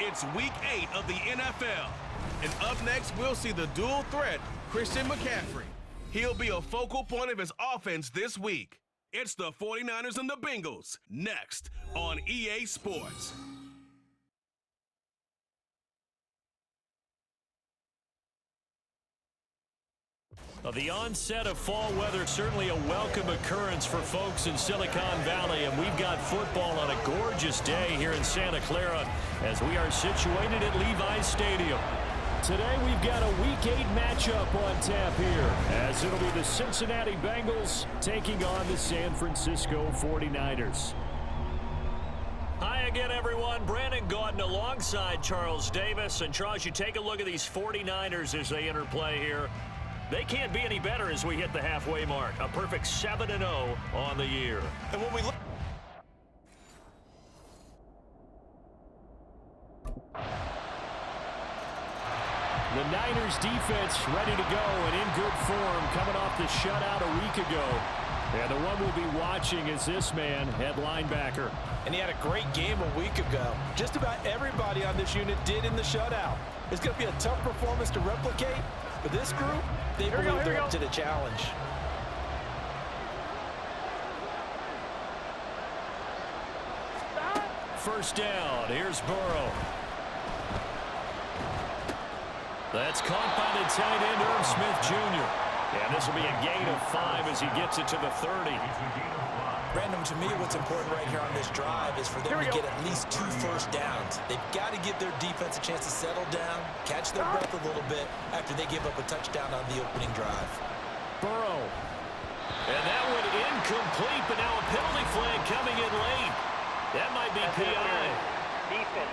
It's Week 8 of the NFL. And up next, we'll see the dual threat, Christian McCaffrey. He'll be a focal point of his offense this week. It's the 49ers and the Bengals, next on EA Sports. The onset of fall weather, certainly a welcome occurrence for folks in Silicon Valley, and we've got football on a gorgeous day here in Santa Clara as we are situated at Levi's Stadium. Today we've got a Week 8 matchup on tap here, as it'll be the Cincinnati Bengals taking on the San Francisco 49ers. Hi again, everyone. Brandon Gaudin alongside Charles Davis. And Charles, you take a look at these 49ers as they enter play here. They can't be any better as we hit the halfway mark. A perfect 7-0 on the year. And when we look... The Niners defense ready to go and in good form coming off the shutout a week ago. And the one we'll be watching is this man at linebacker. And he had a great game a week ago. Just about everybody on this unit did in the shutout. It's going to be a tough performance to replicate, but this group, they believe they're up to the challenge. First down, here's Burrow. That's caught by the tight end, Irv Smith Jr. And this will be a gain of 5 as he gets it to the 30. Brandon, to me, what's important right here on this drive is for them to get at least 2 first downs. They've got to give their defense a chance to settle down, catch their breath a little bit after they give up a touchdown on the opening drive. Burrow. And that one incomplete, but now a penalty flag coming in late. That might be PI. Defense.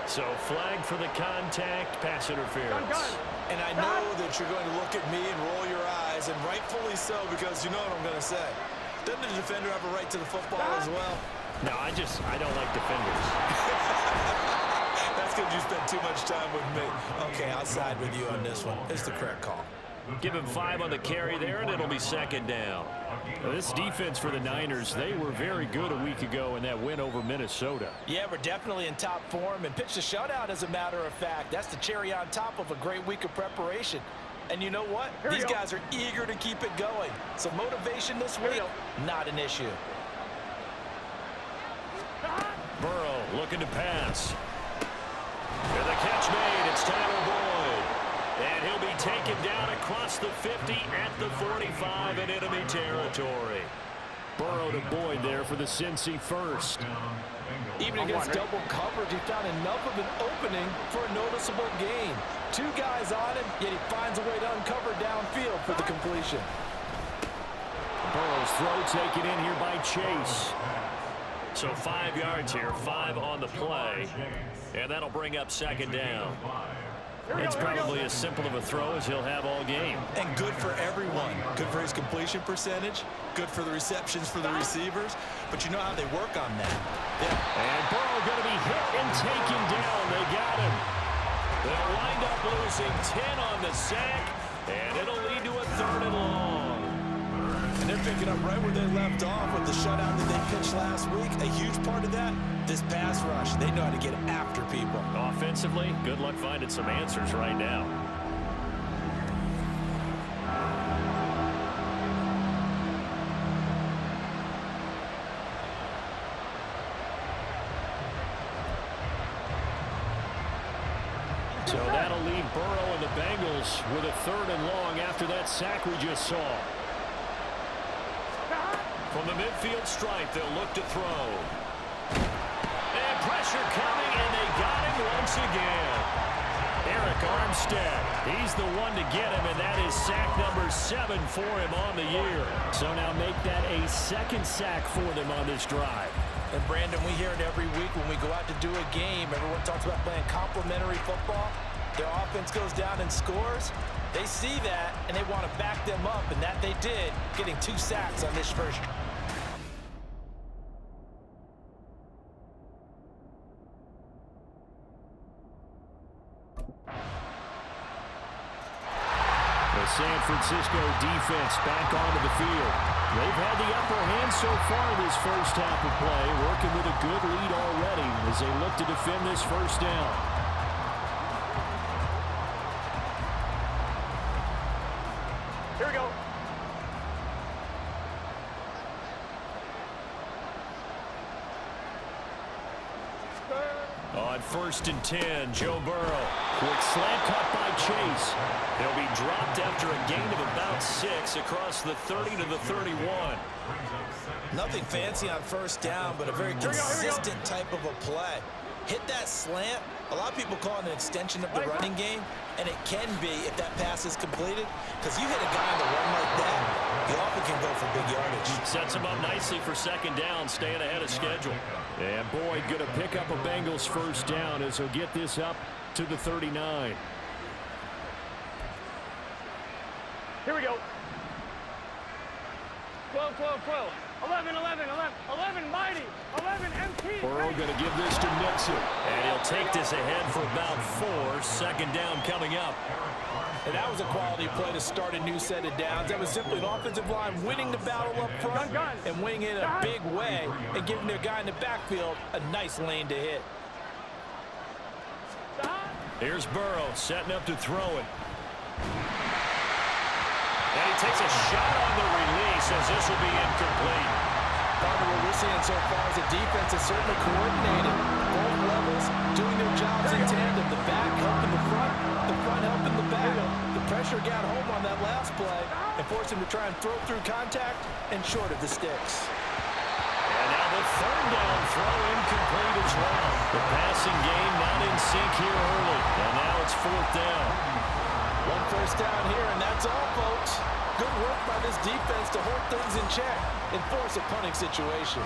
So flag for the contact, pass interference. And I know that you're going to look at me and roll your eyes, and rightfully so, because you know what I'm going to say. Doesn't the defender have a right to the football as well? No, I don't like defenders. That's because you spent too much time with me. Okay, I'll side with you on this one. It's the correct call. Give him 5 on the carry there, and it'll be second down. Now, this defense for the Niners, they were very good a week ago in that win over Minnesota. Yeah, we're definitely in top form and pitched a shutout, as a matter of fact. That's the cherry on top of a great week of preparation. And you know what? These guys are eager to keep it going. So motivation this week, not an issue. Burrow looking to pass. And the catch made. It's Tyler Boyd. And he'll be taken down across the 50 at the 45 in enemy territory. Burrow to Boyd there for the Cincy first. Even against double coverage, he found enough of an opening for a noticeable gain. 2 guys on him, yet he finds a way to uncover downfield for the completion. Burrow's throw taken in here by Chase. So 5 yards here, 5 on the play. And that'll bring up second down. It's probably as simple of a throw as he'll have all game. And good for everyone. Good for his completion percentage. Good for the receptions for the receivers. But you know how they work on that. And Burrow going to be hit and taken down. They got him. They'll wind up losing 10 on the sack. And it'll lead to a 3rd and long. And they're picking up right where they left off with the shutout that they pitched last week. A huge part of that, this pass rush. They know how to get after people. Offensively, good luck finding some answers right now. So that'll leave Burrow and the Bengals with a 3rd and long after that sack we just saw. From the midfield stripe, they'll look to throw. And pressure coming, and they got him once again. Eric Armstead, he's the one to get him, and that is sack number 7 for him on the year. So now make that a 2nd sack for them on this drive. And Brandon, we hear it every week when we go out to do a game. Everyone talks about playing complementary football. Their offense goes down and scores. They see that, and they want to back them up, and that they did, getting 2 sacks on this first drive. The San Francisco defense back onto the field. They've had the upper hand so far in this first half of play, working with a good lead already as they look to defend this first down. Here we go. On 1st and 10, Joe Burrow. Quick slant cut by Chase. He'll be dropped after a gain of about 6 across the 30 to the 31. Nothing fancy on first down, but a very consistent type of a play. Hit that slant. A lot of people call it an extension of the running game, and it can be if that pass is completed, because you hit a guy on the run like that, he often can go for big yardage. Sets him up nicely for second down, staying ahead of schedule. And Boyd going to pick up a Bengals first down as he'll get this up to the 39. Here we go. 12, 12, 12. 11, 11, 11, 11, mighty, 11, MT. Burrow going to give this to Nixon. And he'll take this ahead for about 4. Second down coming up. And that was a quality play to start a new set of downs. That was simply an offensive line winning the battle up front and winning it in a big way and giving their guy in the backfield a nice lane to hit. Here's Burrow setting up to throw it. And he takes a shot on the release as this will be incomplete. What we're seeing so far is the defense is certainly coordinated. Both levels doing their jobs in tandem. The back helping the front helping the back. The pressure got home on that last play and forced him to try and throw through contact and short of the sticks. And now the third down throw incomplete as well. The passing game not in sync here early. And now it's 4th down. One first down here, and that's all, folks. Good work by this defense to hold things in check and force a punting situation.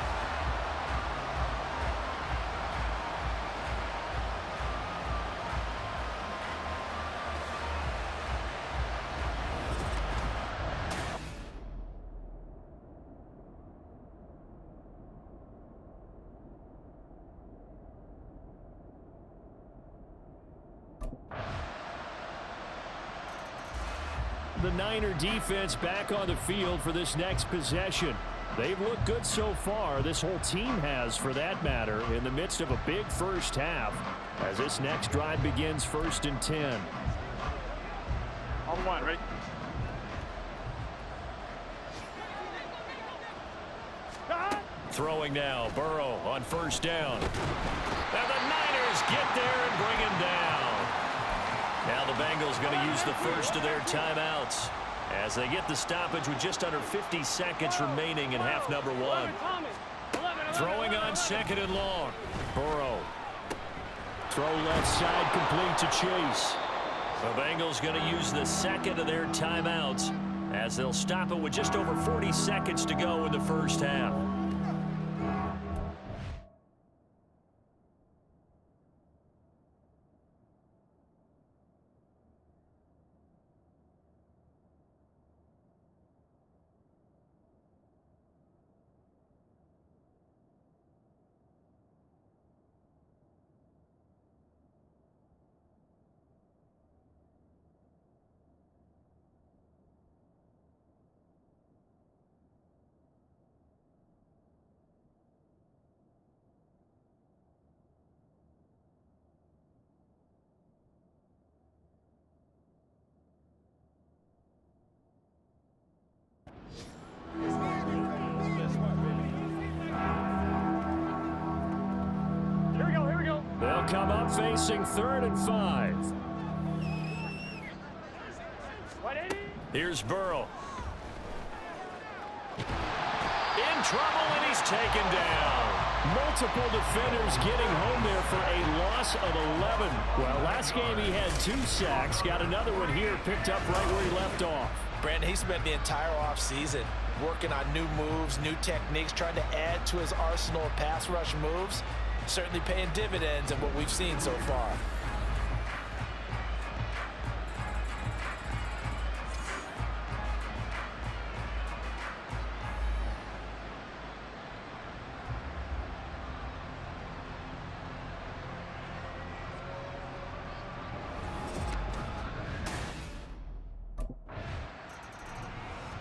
The Niner defense back on the field for this next possession. They've looked good so far. This whole team has, for that matter, in the midst of a big first half. As this next drive begins 1st and 10. On one, right? Throwing now, Burrow on 1st down. And the Niners get there and bring him down. Now the Bengals going to use the first of their timeouts as they get the stoppage with just under 50 seconds remaining in half number 1. Throwing on 2nd and long. Burrow. Throw left side complete to Chase. The Bengals going to use the second of their timeouts as they'll stop it with just over 40 seconds to go in the first half. They'll come up facing 3rd and 5. Here's Burrow. In trouble, and he's taken down. Multiple defenders getting home there for a loss of 11. Well, last game he had 2 sacks. Got another one here, picked up right where he left off. Brandon, he spent the entire offseason working on new moves, new techniques, trying to add to his arsenal of pass rush moves. Certainly paying dividends in what we've seen so far.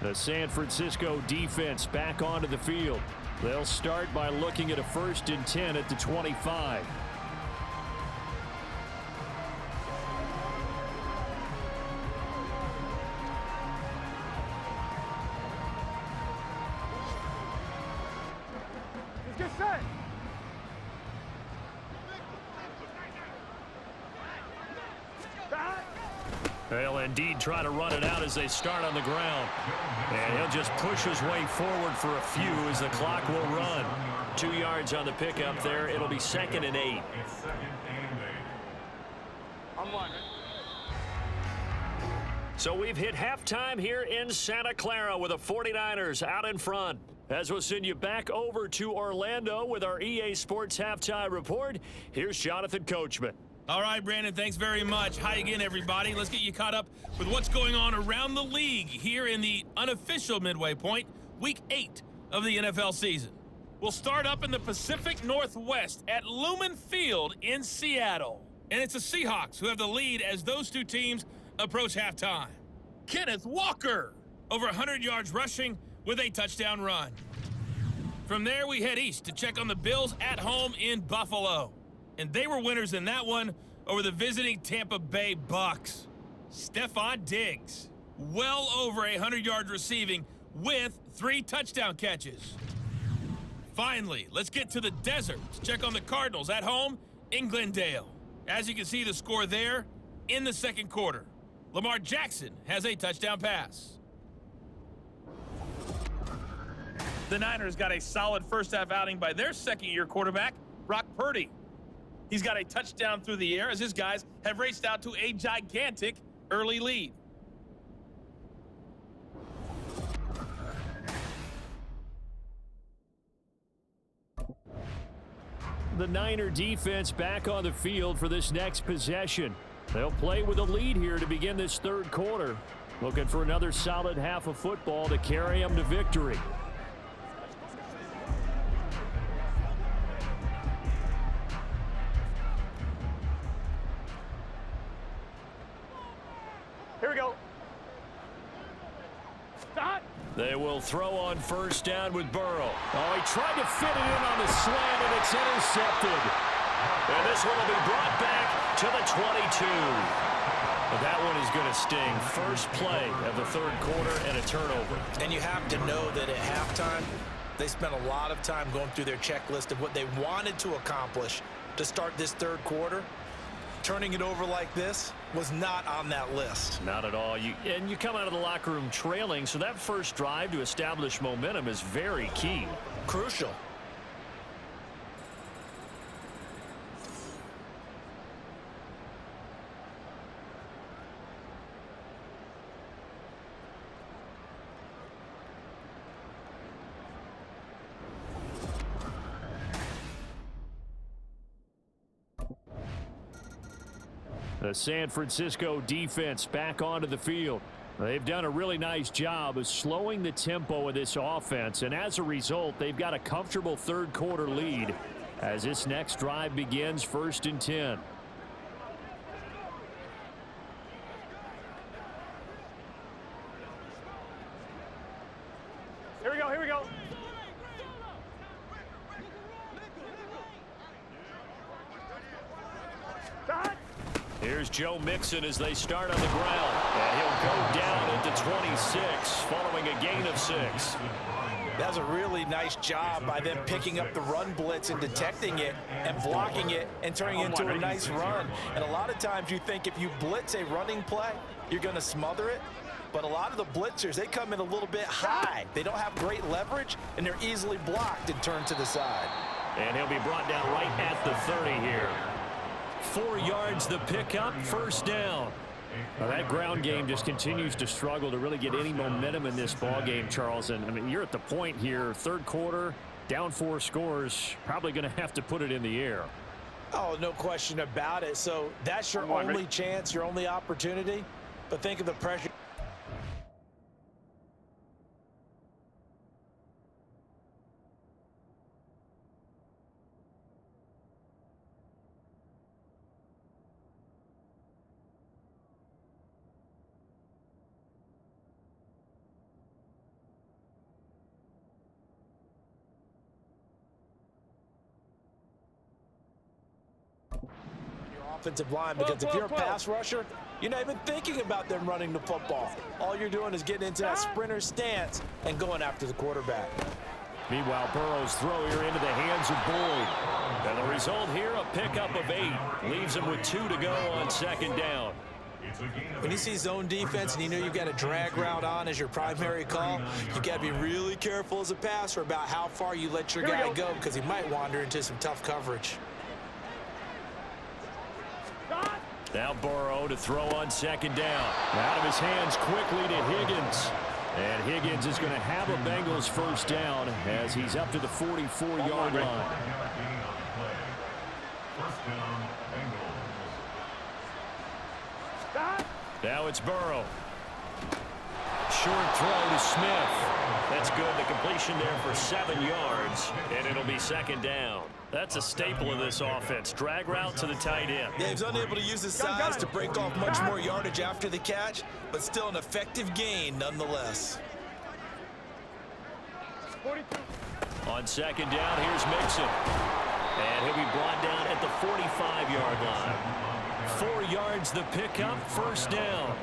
The San Francisco defense back onto the field. They'll start by looking at a 1st and 10 at the 25. Let's get set. They'll indeed try to run it out as they start on the ground. And he'll just push his way forward for a few as the clock will run. 2 yards on the pickup there. It'll be 2nd and 8. I'm one. So we've hit halftime here in Santa Clara with the 49ers out in front. As we'll send you back over to Orlando with our EA Sports Halftime Report, here's Jonathan Coachman. All right, Brandon, thanks very much. Hi again, everybody. Let's get you caught up with what's going on around the league here in the unofficial midway point, Week 8 of the NFL season. We'll start up in the Pacific Northwest at Lumen Field in Seattle. And it's the Seahawks who have the lead as those two teams approach halftime. Kenneth Walker, over 100 yards rushing with a touchdown run. From there, we head east to check on the Bills at home in Buffalo. And they were winners in that one over the visiting Tampa Bay Bucks. Stephon Diggs, well over 100 yards receiving with 3 touchdown catches. Finally, let's get to the desert to check on the Cardinals at home in Glendale. As you can see, the score there in the second quarter. Lamar Jackson has a touchdown pass. The Niners got a solid first-half outing by their second-year quarterback, Brock Purdy. He's got a touchdown through the air as his guys have raced out to a gigantic early lead. The Niner defense back on the field for this next possession. They'll play with a lead here to begin this third quarter. Looking for another solid half of football to carry them to victory. Here we go. Stop. They will throw on first down with Burrow. Oh, he tried to fit it in on the slant, and it's intercepted. And this one will be brought back to the 22. But that one is going to sting. First play of the third quarter and a turnover. And you have to know that at halftime, they spent a lot of time going through their checklist of what they wanted to accomplish to start this third quarter. Turning it over like this was not on that list. Not at all. You come out of the locker room trailing, so that first drive to establish momentum is very key. Crucial. The San Francisco defense back onto the field. They've done a really nice job of slowing the tempo of this offense, and as a result, they've got a comfortable third quarter lead as this next drive begins 1st and 10. Here we go. Here we go. Stop. Here's Joe Mixon as they start on the ground. And he'll go down into 26 following a gain of 6. That's a really nice job by them picking up the run blitz and detecting it and blocking it and turning it into a nice run. And a lot of times you think if you blitz a running play, you're going to smother it. But a lot of the blitzers, they come in a little bit high. They don't have great leverage, and they're easily blocked and turned to the side. And he'll be brought down right at the 30 here. 4 yards the pickup, first down. Now that ground game just continues to struggle to really get any momentum in this ball game, Charles. And I mean, you're at the point here, third quarter, down 4 scores, probably going to have to put it in the air. Oh, no question about it. So that's your only chance, your only opportunity. But think of the pressure. offensive line, because if you're a pass rusher, you're not even thinking about them running the football. All you're doing is getting into that sprinter stance and going after the quarterback. Meanwhile, Burrow's throw here into the hands of Boyd. And the result here, a pickup of 8. Leaves him with 2 to go on second down. When you see zone defense and you know you've got a drag route on as your primary call, you've got to be really careful as a passer about how far you let your guy go, because he might wander into some tough coverage. Now Burrow to throw on second down. Out of his hands quickly to Higgins. And Higgins is going to have a Bengals first down as he's up to the 44-yard line. Now it's Burrow. Short throw to Smith. That's good. The completion there for 7 yards, and it'll be second down. That's a staple of this offense. Drag route to the tight end. Yeah, he's unable to use his size to break off much more yardage after the catch, but still an effective gain nonetheless. 42. On second down, here's Mixon. And he'll be brought down at the 45-yard line. 4 yards the pickup, first down.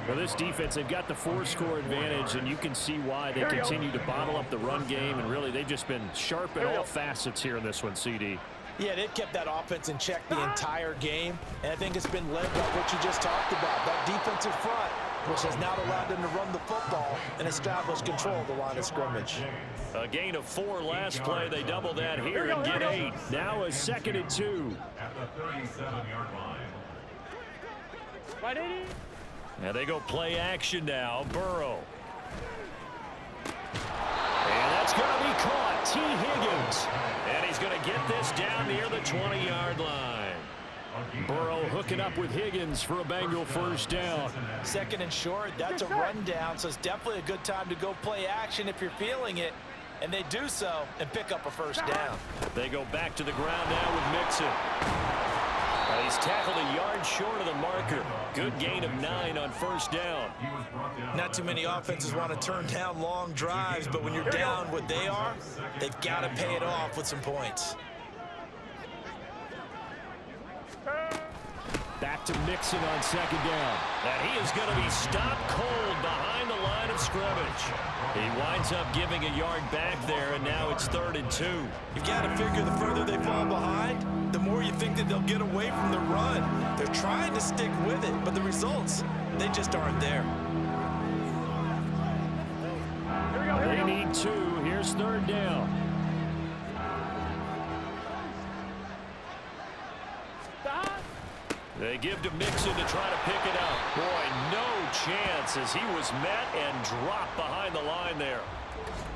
Well, this defense, they've got the 4-score advantage, and you can see why they continue to bottle up the run game, and really they've just been sharp in all facets here in this one, CD. Yeah, they've kept that offense in check the entire game, and I think it's been led by what you just talked about, that defensive front, which has now allowed them to run the football and establish control of the line of scrimmage. A gain of 4 last play. They double that here and get 8. Now a 2nd and 2. At the 37-yard line. Right 80. And they go play action now. Burrow. And that's going to be caught. T. Higgins. And he's going to get this down near the 20-yard line. Burrow hooking up with Higgins for a Bengal first down. 2nd and short, that's a rundown, so it's definitely a good time to go play action if you're feeling it. And they do so and pick up a first down. They go back to the ground now with Mixon. He's tackled a yard short of the marker. Good gain of 9 on first down. Not too many offenses want to turn down long drives, but when you're down what they are, they've got to pay it off with some points. Back to Mixon on second down. And he is going to be stopped cold behind the line of scrimmage. He winds up giving a yard back there, and now it's 3rd and 2. You've got to figure the further they fall behind, the more you think that they'll get away from the run. They're trying to stick with it, but the results, they just aren't there. They need 2. Here's 3rd down. They give to Mixon to try to pick it up. Boy, no chance as he was met and dropped behind the line there.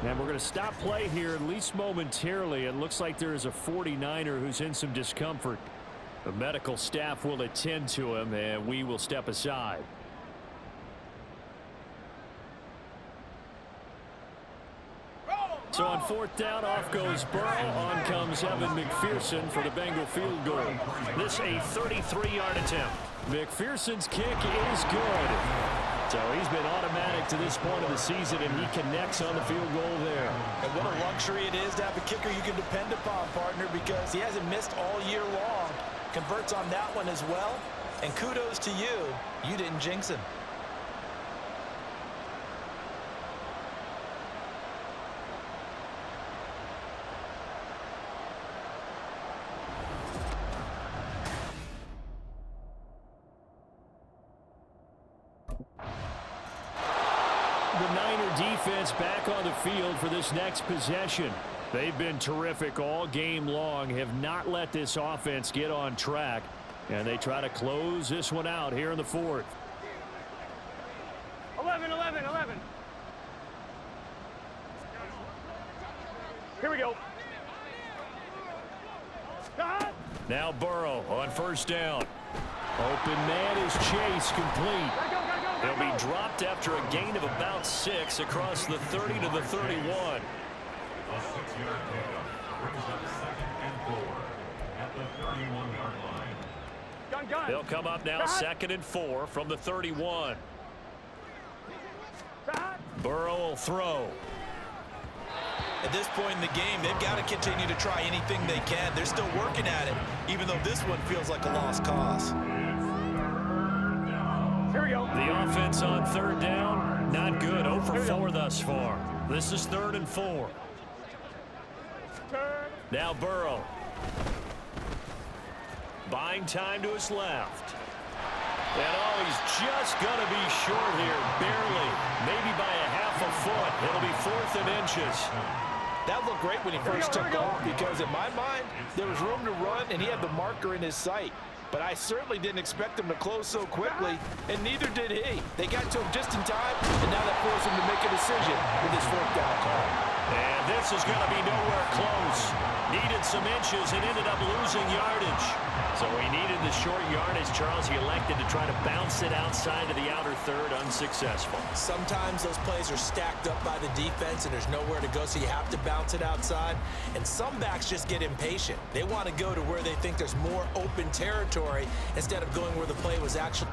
And we're going to stop play here, at least momentarily. It looks like there is a 49er who's in some discomfort. The medical staff will attend to him, and we will step aside. So on 4th down, off goes Burrow. On comes Evan McPherson for the Bengal field goal. This a 33-yard attempt. McPherson's kick is good. So he's been automatic to this point of the season, and he connects on the field goal there. And what a luxury it is to have a kicker you can depend upon, partner, because he hasn't missed all year long. Converts on that one as well. And kudos to you. You didn't jinx him. The Niner defense back on the field for this next possession. They've been terrific all game long, have not let this offense get on track, and they try to close this one out here in the 4th. 11. Here we go. Now Burrow on first down. Open man is Chase, complete. He'll be dropped after a gain of about 6 across the 30 to the 31. A 6-yard pickup brings up 2nd and 4 at the 31-yard line. They'll come up now 2nd and 4 from the 31. Burrow will throw. At this point in the game, they've got to continue to try anything they can. They're still working at it, even though this one feels like a lost cause. Here we go. The offense on third down, not good. 0 for 4 thus far. This is 3rd and 4. Now Burrow. Buying time to his left. And oh, he's just going to be short here, barely. Maybe by a half a foot. It'll be 4th and inches. That looked great when he first took off because, in my mind, there was room to run, and he had the marker in his sight. But I certainly didn't expect him to close so quickly, and neither did he. They got to him just in time, and now that forced him to make a decision with his 4th down call. And this is going to be nowhere close. Needed some inches and ended up losing yardage. So he needed the short yardage, Charles. He elected to try to bounce it outside of the outer third, unsuccessful. Sometimes those plays are stacked up by the defense and there's nowhere to go, so you have to bounce it outside. And some backs just get impatient. They want to go to where they think there's more open territory instead of going where the play was actually.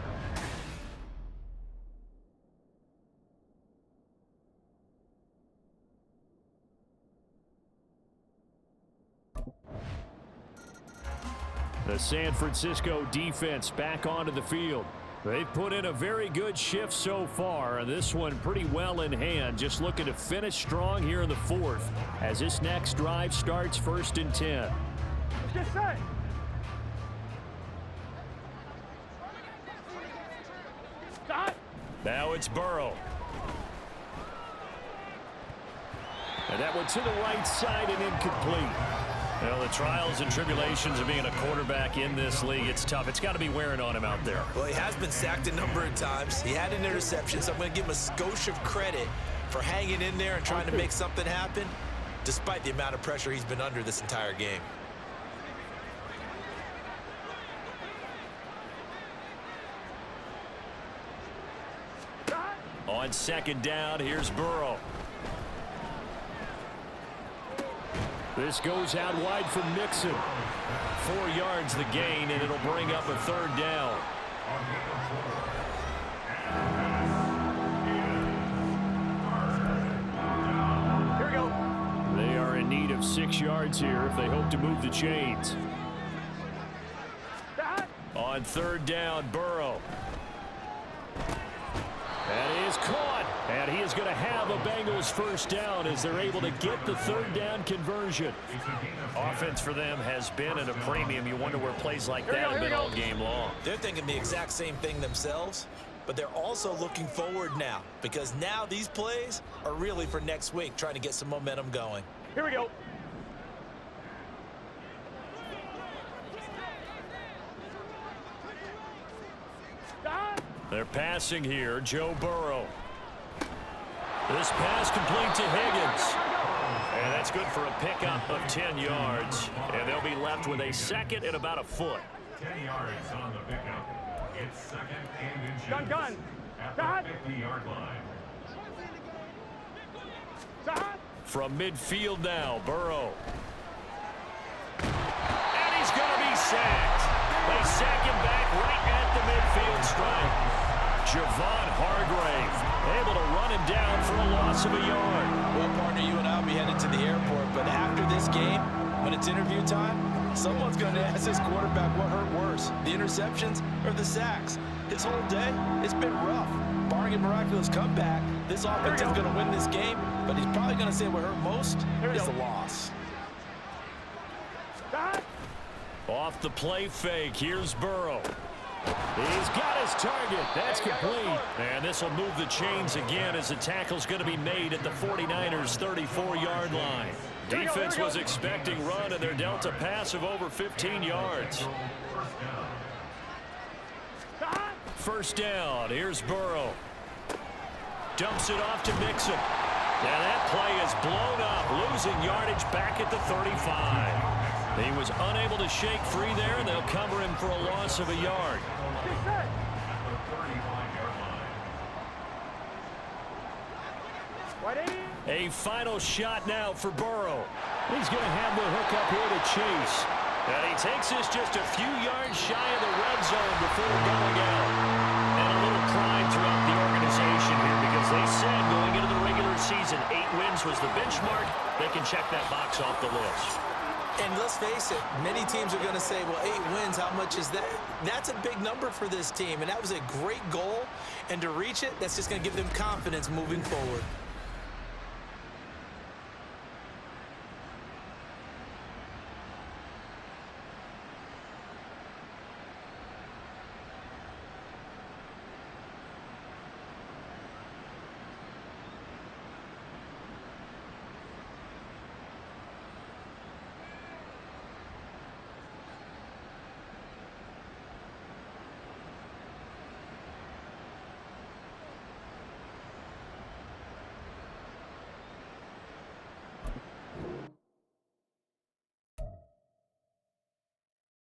The San Francisco defense back onto the field. They've put in a very good shift so far, and this one pretty well in hand. Just looking to finish strong here in the 4th as this next drive starts 1st and 10. Let's get set. Stop. Now it's Burrow. And that one to the right side and incomplete. Well, the trials and tribulations of being a quarterback in this league, it's tough. It's got to be wearing on him out there. Well, he has been sacked a number of times. He had an interception, so I'm going to give him a skosh of credit for hanging in there and trying to make something happen, despite the amount of pressure he's been under this entire game. On 2nd down, here's Burrow. This goes out wide for Mixon. 4 yards the gain, and it'll bring up a 3rd down. Here we go. They are in need of 6 yards here if they hope to move the chains. On 3rd down, Burrow. That is caught. And he is going to have a Bengals 1st down as they're able to get the 3rd down conversion. Offense for them has been at a premium. You wonder where plays like that have been all game long. They're thinking the exact same thing themselves, but they're also looking forward now because now these plays are really for next week, trying to get some momentum going. Here we go. Stop. They're passing here, Joe Burrow. This pass complete to Higgins. And that's good for a pickup of 10 yards. And they'll be left with a 2nd and about a foot. 10 yards on the pickup. It's 2nd and inches. Gun. At the 50-yard line. Stop. From midfield now, Burrow. And he's going to be sacked. They sack him back right at the midfield stripe. Javon Hargrave able to run him down for a loss of a yard. Well, partner, you and I will be headed to the airport, but after this game, when it's interview time, someone's going to ask this quarterback what hurt worse, the interceptions or the sacks. His whole day, it's been rough. Barring a miraculous comeback, this offense is going to win this game, but he's probably going to say what hurt most is the loss. Stop. Off the play fake, here's Burrow. He's got his target. That's complete. And this will move the chains again as the tackle's going to be made at the 49ers' 34-yard line. Defense was expecting run, and they're dealt a pass of over 15 yards. 1st down. Here's Burrow. Dumps it off to Mixon. And that play is blown up, losing yardage back at the 35. He was unable to shake free there, and they'll cover him for a loss of a yard. A final shot now for Burrow. He's going to have the hook up here to Chase. And he takes this just a few yards shy of the red zone before going out. And a little pride throughout the organization here because they said going into the regular season 8 wins was the benchmark. They can check that box off the list. And let's face it, many teams are going to say, well, 8 wins, how much is that? That's a big number for this team, and that was a great goal. And to reach it, that's just going to give them confidence moving forward.